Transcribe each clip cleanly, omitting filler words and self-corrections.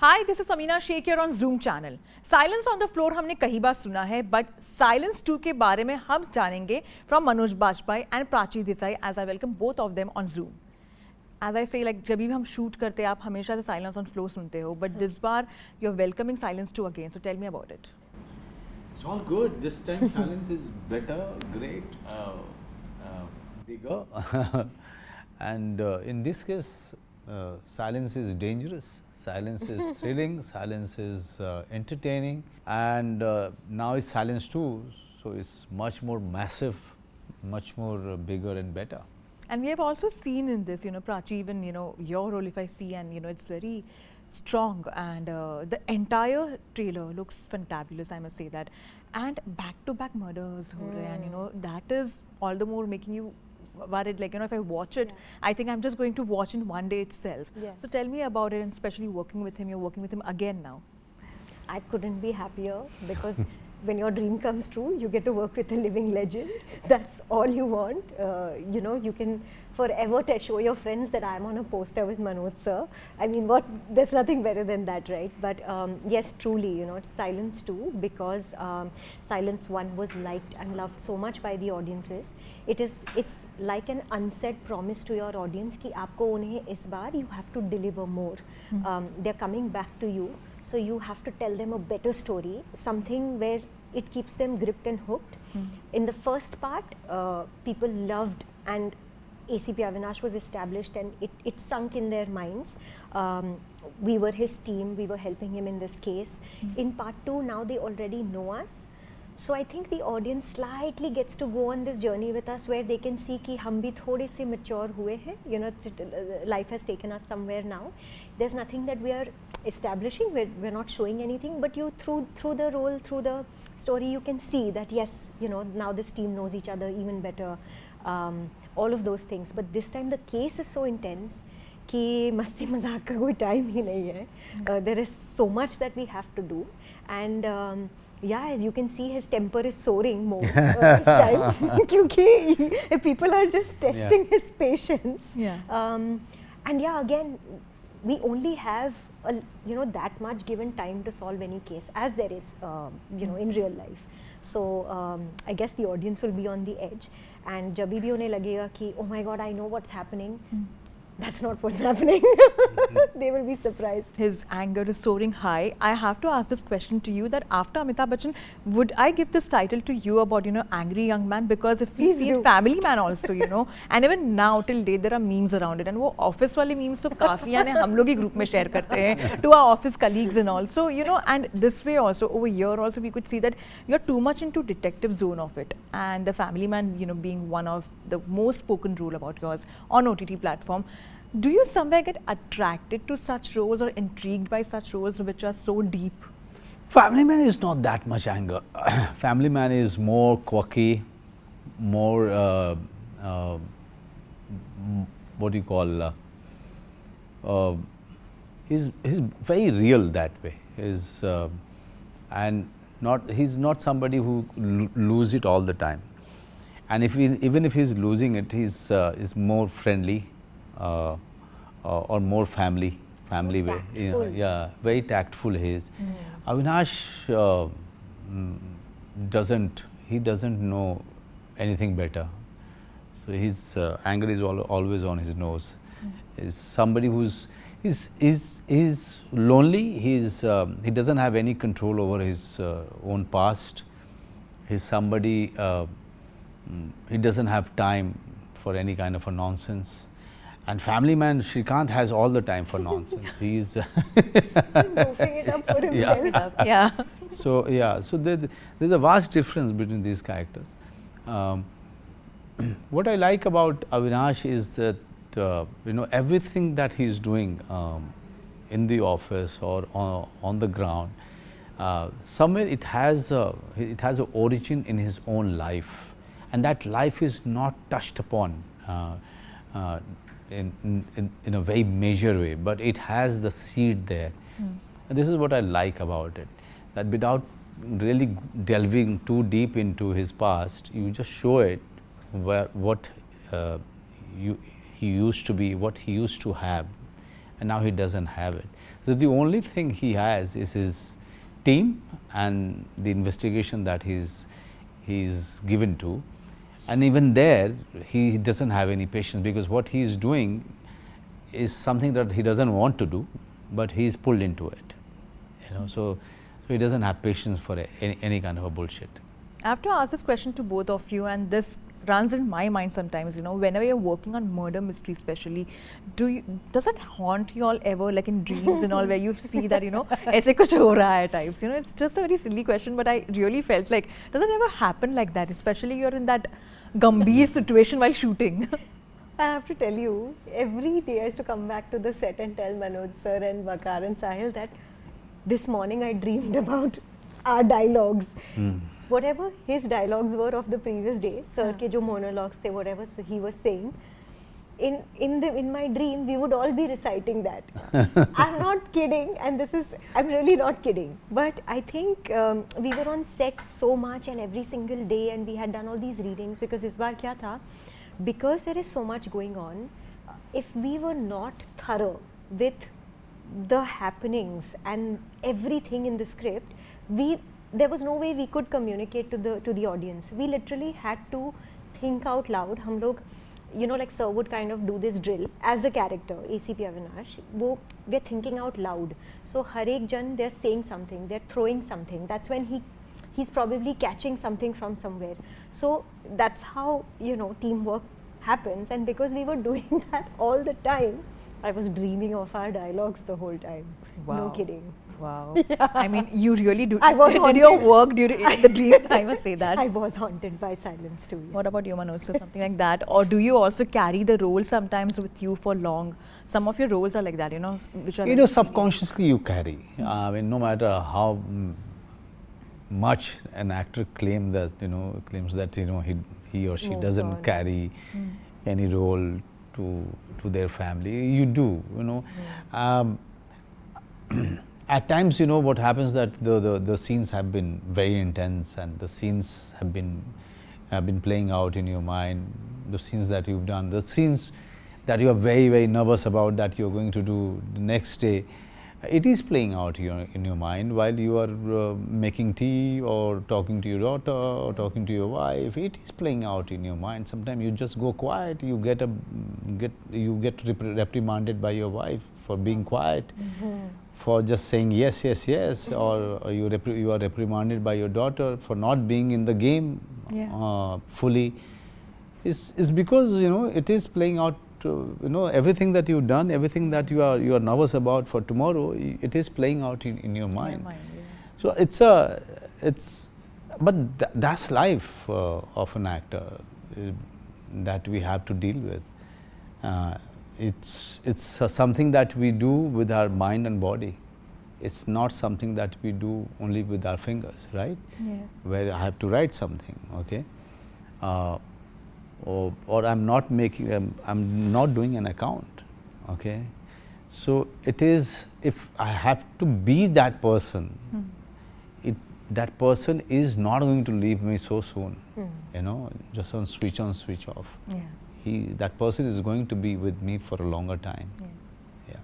Hi, this is Samina Sheikh here on Zoom channel. Silence on the floor हमने कई बार सुना है, but Silence 2 के बारे में हम जानेंगे from Manoj Bajpayee and Prachi Desai as I welcome both of them on Zoom. As I say, like जब भी हम shoot करते हैं, आप हमेशा से Silence on floor सुनते हो, but this bar you're welcoming Silence 2 again. So tell me about it. It's all good. This time Silence is better, great, bigger, and in this case, Silence is dangerous. Silence is thrilling, Silence is entertaining, and now it's Silence 2, so it's much more massive, much more bigger and better. And we have also seen in this, Prachi, even, your role if I see, and, it's very strong, and the entire trailer looks fantabulous, I must say that. And back-to-back murders, and, that is all the more making you worried, like, if I watch it, I think I'm just going to watch in one day itself. So tell me about it, and especially working with him, you're working with him again now. I couldn't be happier because when your dream comes true, you get to work with a living legend. That's all you want. You can forever show your friends that I'm on a poster with Manoj sir. I mean, there's nothing better than that, right? But yes, truly, it's Silence 2 because Silence 1 was liked and loved so much by the audiences. It's like an unsaid promise to your audience कि आपको उन्हें इस बार you have to deliver more. They're coming back to you. So you have to tell them a better story, something where it keeps them gripped and hooked. In the first part, people loved, and ACP Avinash was established, and it sunk in their minds. We were his team, we were helping him in this case. In part 2, now they already know us. So I think the audience slightly gets to go on this journey with us where they can see कि हम भी थोड़े से mature हुए हैं. Life has taken us somewhere now. There's nothing that we are establishing, we're not showing anything, but you through the role, through the story, you can see that yes, now this team knows each other even better, all of those things. But this time the case is so intense कि मस्ती मजाक का कोई time ही नहीं है. There is so much that we have to do, and yeah, as you can see, his temper is soaring more this time because people are just testing his patience. And yeah, again, we only have that much given time to solve any case, as there is in real life. So I guess the audience will be on the edge, and जब भी उन्हें लगेगा कि oh my God, I know what's happening. That's not what's happening. They will be surprised. His anger is soaring high. I have to ask this question to you, that after Amitabh Bachchan, would I give this title to you about, angry young man? Because if we see in Family Man also, and even now till date there are memes around it, and वो office वाले memes तो काफी आने हम लोग ही group में share करते हैं to our office colleagues and also, and this way also over here also we could see that you're too much into detective zone of it, and the Family Man, being one of the most spoken role about yours on OTT platform. Do you somewhere get attracted to such roles or intrigued by such roles which are so deep? Family Man is not that much anger. Family Man is more quirky, more what do you call? He's very real that way. And he's not somebody who lose it all the time. And even if he's losing it, he's more friendly. Or more family way, very tactful he is. Avinash doesn't know anything better, so his anger is always on his nose. Is somebody who's lonely. He doesn't have any control over his own past. He's somebody he doesn't have time for any kind of a nonsense. And Family Man, Shrikant has all the time for nonsense. He's goofing it up for himself. So there's a vast difference between these characters. What I like about Avinash is that everything that he's doing in the office or on the ground, somewhere it has an origin in his own life, and that life is not touched upon. In a very major way, but it has the seed there. And this is what I like about it, that without really delving too deep into his past, you just show it what he used to be, what he used to have, and now he doesn't have it. So the only thing he has is his team and the investigation that he's given to, and even there he doesn't have any patience, because what he is doing is something that he doesn't want to do, but he is pulled into it, you know. So he doesn't have patience for any kind of a bullshit. I have to ask this question to both of you, and this runs in my mind sometimes, you know, whenever you're working on murder mystery especially, does it haunt you all ever, like in dreams and all, where you see that, you know, aise kuch ho raha hai types, you know? It's just a very silly question, but I really felt like, does it ever happen like that, especially you're in that gambhir situation while shooting? I have to tell you, every day I used to come back to the set and tell Manoj sir and Vakar and Sahil that this morning I dreamed about our dialogues. Whatever his dialogues were of the previous day, sir ke jo monologues the, whatever he was saying, in my dream we would all be reciting that. I'm not kidding, and I'm really not kidding. But I think we were on set so much and every single day, and we had done all these readings, because is baar kya tha, because there is so much going on, if we were not thorough with the happenings and everything in the script, there was no way we could communicate to the audience. We literally had to think out loud. Hum log, you know, like sir would kind of do this drill as a character, ACP Avinash, we're thinking out loud. So har ek jan, they're saying something, they're throwing something. That's when he's probably catching something from somewhere. So that's how, you know, teamwork happens. And because we were doing that all the time, I was dreaming of our dialogues the whole time. Wow. No kidding. Wow. Yeah. I mean, you really did haunted. your work during the dreams, I must say that. I was haunted by silence too. What about you, Manoj? So something like that? Or do you also carry the role sometimes with you for long? Some of your roles are like that, you know, which are... You know, subconsciously you carry. I mean, no matter how much an actor claims that, you know, he or she doesn't carry any role to their family, you do, you know. At times, you know, what happens that the scenes have been very intense, and the scenes have been playing out in your mind, the scenes that you've done, the scenes that you are very, very nervous about that you're going to do the next day. It is playing out in your mind while you are making tea or talking to your daughter or talking to your wife. It is playing out in your mind. Sometimes you just go quiet. You get reprimanded by your wife for being quiet, for just saying yes, yes, yes, or you are reprimanded by your daughter for not being in the game fully. Is because, you know, it is playing out. You know, everything that you've done, everything that you are nervous about for tomorrow, it is playing out in your mind. So but that's life of an actor that we have to deal with. It's something that we do with our mind and body. It's not something that we do only with our fingers, right? Yes. Where I have to write something, okay? Or I'm not doing an account, okay? So it is, if I have to be that person, that person is not going to leave me so soon, you know, just on, switch off. Yeah. That person is going to be with me for a longer time. Yes. Yeah.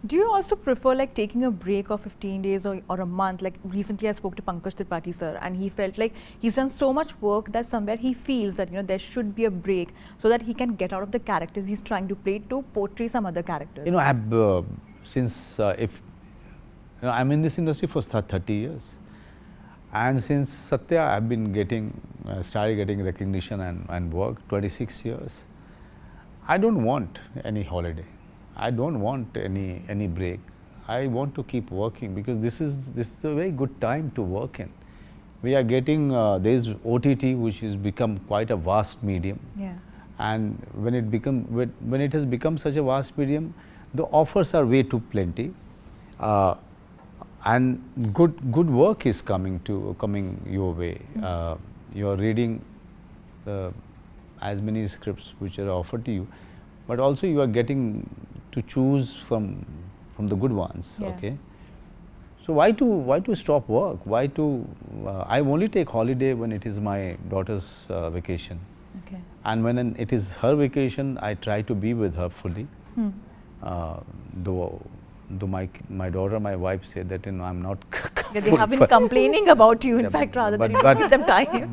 Do you also prefer like taking a break of 15 days or a month? Like recently I spoke to Pankaj Tripathi sir, and he felt like he's done so much work that somewhere he feels that, you know, there should be a break so that he can get out of the characters he's trying to play to portray some other characters. You know, I've since I'm in this industry for 30 years, and since Satya I've been started getting recognition and work 26 years. I don't want any holiday. I don't want any break. I want to keep working, because this is a very good time to work in. We are getting there is OTT, which has become quite a vast medium. Yeah. And when it has become such a vast medium, the offers are way too plenty, and good work is coming your way. You are reading as many scripts which are offered to you, but also you are getting to choose from the good ones. Yeah. Okay. So why to stop work? I only take holiday when it is my daughter's vacation. Okay. And when it is her vacation, I try to be with her fully. though my daughter, my wife said that, you know, I'm not Yeah, they have been complaining about you, in Yeah, fact, rather but- than you give them time.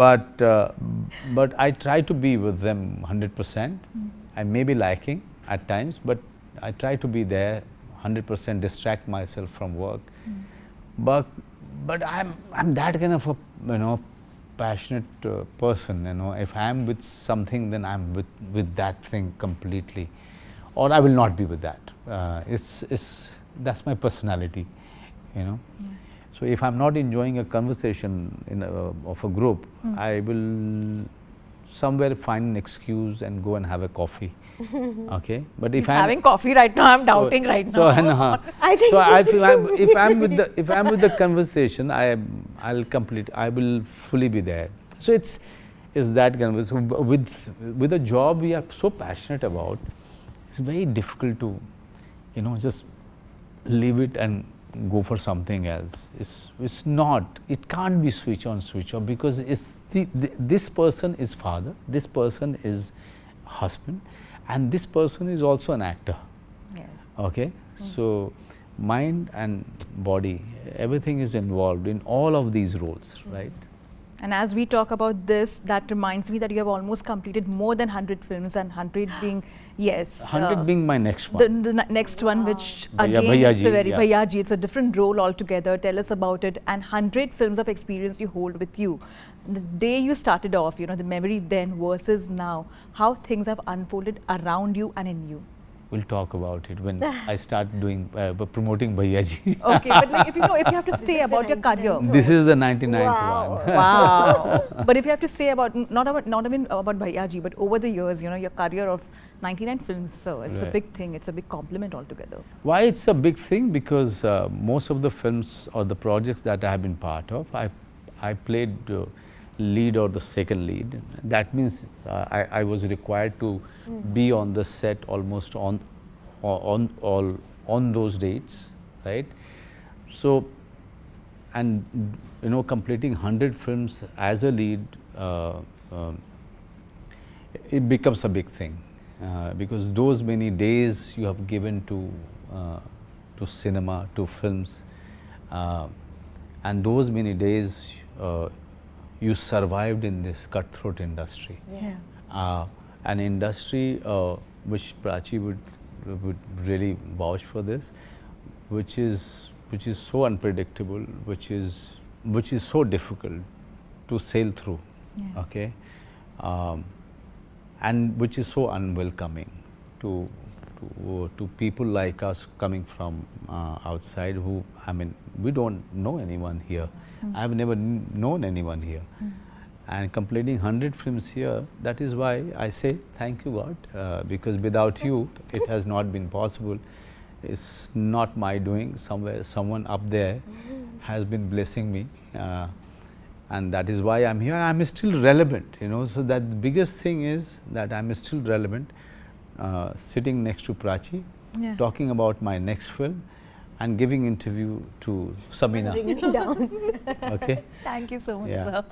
but I try to be with them 100%. I may be lacking at times, but I try to be there 100%, distract myself from work. But I'm that kind of a, you know, passionate person. You know, if I am with something, then I'm with that thing completely, or I will not be with that. That's my personality, you know. So if I'm not enjoying a conversation of a group, I will somewhere find an excuse and go and have a coffee. Okay, but if He's I'm having coffee right now, I'm doubting right so, now. I think so me if I'm with the conversation, I will fully be there. So it's that kind of, so with a job we are so passionate about, it's very difficult to, you know, just leave it and go for something else. It's not, it can't be switch on, switch off, because it's this person is father, this person is husband, and this person is also an actor. Yes. Okay, so mind and body, everything is involved in all of these roles, right? And as we talk about this, that reminds me that you have almost completed more than 100 films, and 100 being, yes. 100 being my next one. The next one, which Bhaiya- again, it's Bhaiyaji, a very yeah. Bhaiyaji, it's a different role altogether. Tell us about it. And 100 films of experience you hold with you. The day you started off, you know, the memory then versus now, how things have unfolded around you and in you. We'll talk about it when I start doing promoting Bhaiyaji. Okay, but like if you have to say about your career. This is the 99th Wow. one. Wow. But if you have to say about, not even about Bhaiyaji, but over the years, you know, your career of 99 films, so it's a Right. big thing, it's a big compliment altogether. Why it's a big thing? Because most of the films or the projects that I have been part of, I played lead or the second lead. That means I was required to be on the set almost on those dates, right? So, and you know, completing 100 films as a lead, it becomes a big thing, because those many days you have given to cinema, to films, and those many days you survived in this cutthroat industry. Yeah. An industry which Prachi would really vouch for this, which is so unpredictable, which is so difficult to sail through. Yeah. Okay, and which is so unwelcoming to people like us coming from outside, who, I mean, we don't know anyone here. I've never known anyone here. And completing 100 films here, that is why I say thank you, God, because without you it has not been possible. It's not my doing. Somewhere someone up there has been blessing me, and that is why I'm here. I'm still relevant, you know. So that the biggest thing is that I'm still relevant, sitting next to Prachi, Yeah. talking about my next film and giving interview to Sabina. Bring me down. Okay. Thank you so much, Yeah. sir.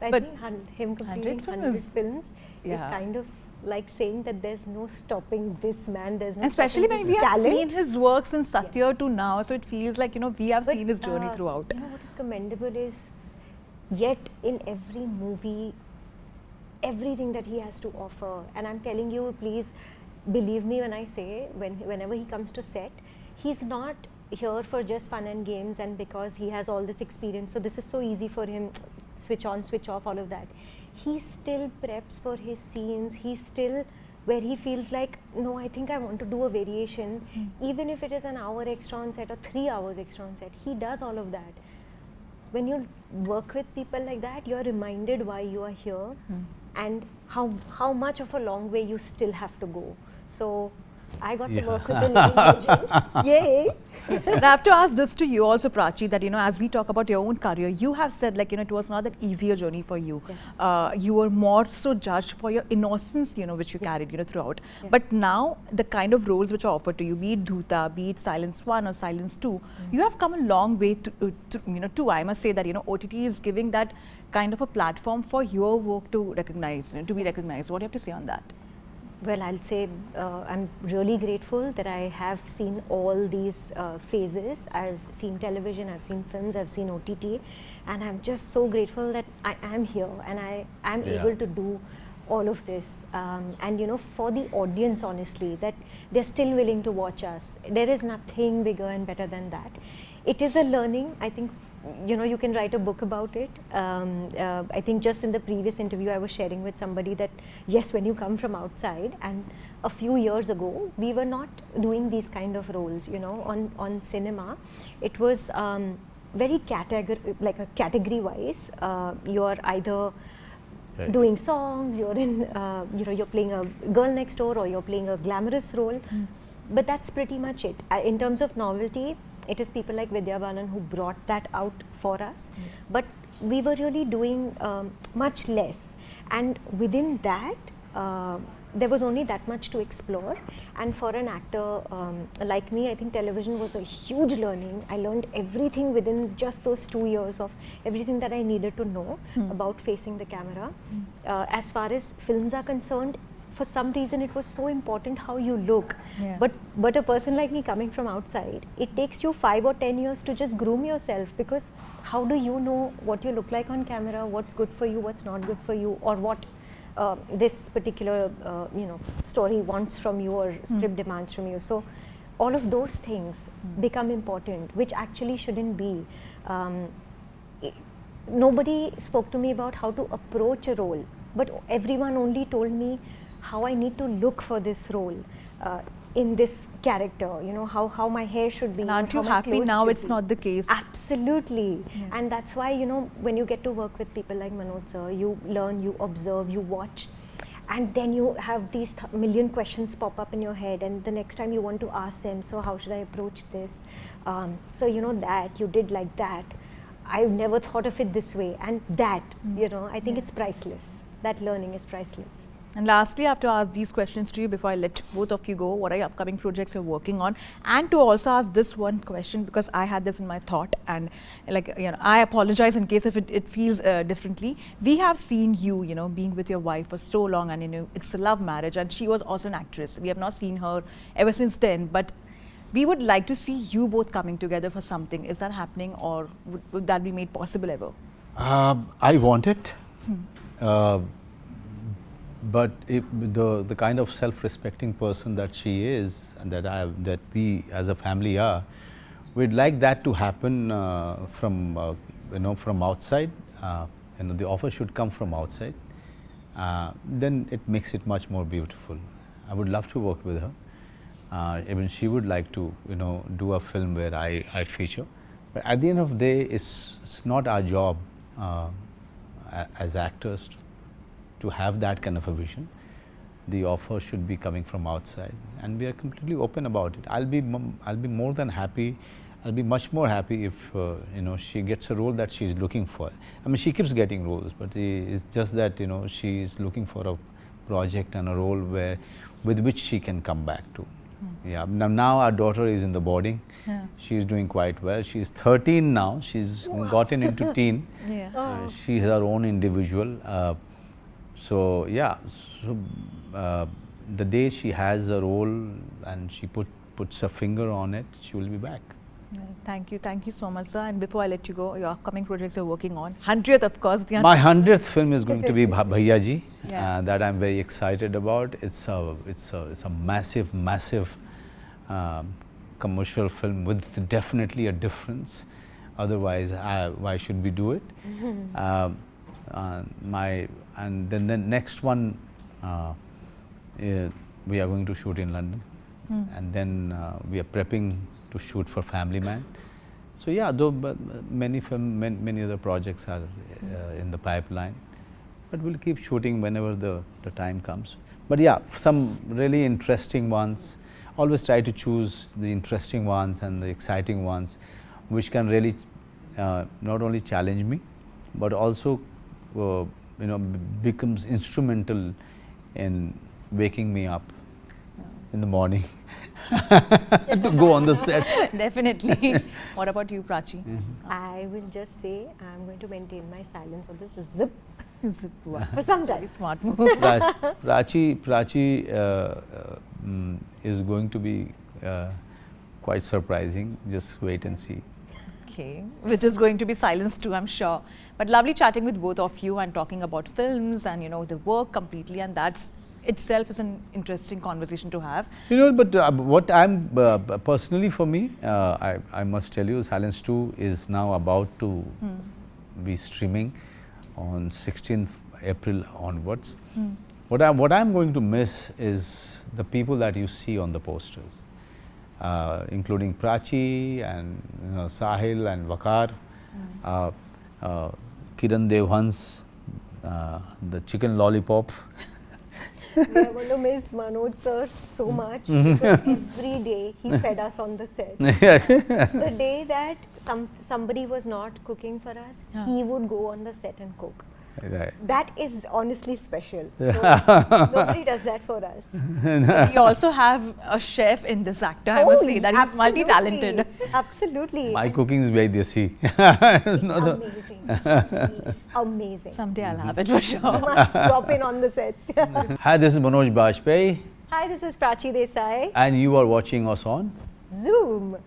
I But think him completing 100 films is Yeah. kind of like saying that there's no stopping this man, there's no especially stopping when this we have talent. seen his work since Satya to now, so it feels like, you know, we have But, seen his journey throughout. You know what is commendable is, yet in every movie, everything that he has to offer, and I'm telling you, please believe me when I say, whenever he comes to set, he's not here for just fun and games and because he has all this experience, so this is so easy for him, switch on, switch off, all of that. He still preps for his scenes, he's still where he feels like, no, I think I want to do a variation, even if it is an hour extra on set or 3 hours extra on set, he does all of that. When you work with people like that, you're reminded why you are here and how much of a long way you still have to go. So I got to work with a living legend. Yay! But I have to ask this to you also, Prachi, that, you know, as we talk about your own career, you have said, like, you know, it was not that easier journey for you. You were more so judged for your innocence, you know, which you carried, you know, throughout. But now the kind of roles which are offered to you, be it Dhoota, be it Silence 1 or Silence 2, you have come a long way to I must say that, you know, OTT is giving that kind of a platform for your work to recognize, you know, to be recognized. What do you have to say on that? Well, I'll say I'm really grateful that I have seen all these phases. I've seen television, I've seen films, I've seen OTT, and I'm just so grateful that I am here and I am able to do all of this. And you know, for the audience, honestly, that they're still willing to watch us. There is nothing bigger and better than that. It is a learning, I think. You know, you can write a book about it. I think just in the previous interview I was sharing with somebody that yes, when you come from outside, and a few years ago we were not doing these kind of roles, you know, on cinema. It was very category wise. You're either doing songs, you're in, you know, you're playing a girl next door, or you're playing a glamorous role. But that's pretty much it. In terms of novelty, it is people like Vidya Balan who brought that out for us. Yes. But we were really doing much less. And within that, there was only that much to explore. And for an actor like me, I think television was a huge learning. I learned everything within just those 2 years of everything that I needed to know about facing the camera. As far as films are concerned, for some reason it was so important how you look. But a person like me coming from outside, it takes you 5 or 10 years to just groom yourself, because how do you know what you look like on camera, what's good for you, what's not good for you, or what this particular you know, story wants from you or script demands from you. So all of those things become important, which actually shouldn't be. Nobody spoke to me about how to approach a role, but everyone only told me how I need to look for this role in this character, you know, how my hair should be. And aren't you happy now it's not the case? Absolutely. And that's why, you know, when you get to work with people like Manoj sir, you learn, you observe, you watch, and then you have these million questions pop up in your head, and the next time you want to ask them, so how should I approach this? So you know, that you did like that, I've never thought of it this way, and that, you know, I think it's priceless. That learning is priceless. And lastly, I have to ask these questions to you before I let both of you go. What are your upcoming projects you're working on? And to also ask this one question, because I had this in my thought, and like, you know, I apologize in case if it feels differently. We have seen you, you know, being with your wife for so long, and you know, it's a love marriage, and she was also an actress. We have not seen her ever since then, but we would like to see you both coming together for something. Is that happening, or would that be made possible ever? I want it. But if the kind of self-respecting person that she is, and that we as a family are, we'd like that to happen from you know, from outside. You know, the offer should come from outside. Then it makes it much more beautiful. I would love to work with her. Even she would like to, you know, do a film where I feature. But at the end of the day, it's not our job as actors to have that kind of a vision. The offer should be coming from outside, and we are completely open about it. I'll be more than happy. I'll be much more happy if you know, she gets a role that she's looking for. I mean, she keeps getting roles, but it's just that, you know, she's looking for a project and a role with which she can come back to. Yeah. Now our daughter is in the boarding. She's doing quite well. She's 13 now. She's gotten into teen. She's her own individual. So yeah, the day she has a role and she puts a finger on it, she will be back. Thank you so much, sir. And before I let you go, your upcoming projects you're working on, 100th, of course. My 100th film is going to be Bhaiya Ji, that I'm very excited about. It's a massive commercial film with definitely a difference. Otherwise, why should we do it? And then the next one, we are going to shoot in London, and then we are prepping to shoot for Family Man. So yeah, though many other projects are in the pipeline, but we'll keep shooting whenever the time comes. But yeah, some really interesting ones. Always try to choose the interesting ones and the exciting ones, which can really not only challenge me, but also you know, becomes instrumental in waking me up in the morning to go on the set. Definitely. What about you, Prachi? I will just say I'm going to maintain my silence on this. Zip. For some time. Very smart move. Prachi is going to be quite surprising. Just wait and see. Okay, which is going to be silenced too, I'm sure. But lovely chatting with both of you and talking about films and the work completely, and that's itself is an interesting conversation to have. But what I'm personally for me, I must tell you, Silence 2 is now about to be streaming on 16th April onwards. What I'm going to miss is the people that you see on the posters. Including Prachi and Sahil and Vakar, Kiran Devhans, the chicken lollipop. We are going to miss Manoj sir so much because every day he fed us on the set. The day that somebody was not cooking for us, he would go on the set and cook. Right. That is honestly special. So nobody does that for us. We also have a chef in this actor, I must say that he's multi-talented. Absolutely. My cooking is very desi. Amazing. Amazing. Someday I'll have it for sure. You must drop in on the sets. Hi, this is Manoj Bajpayee. Hi, this is Prachi Desai. And you are watching us on Zoom.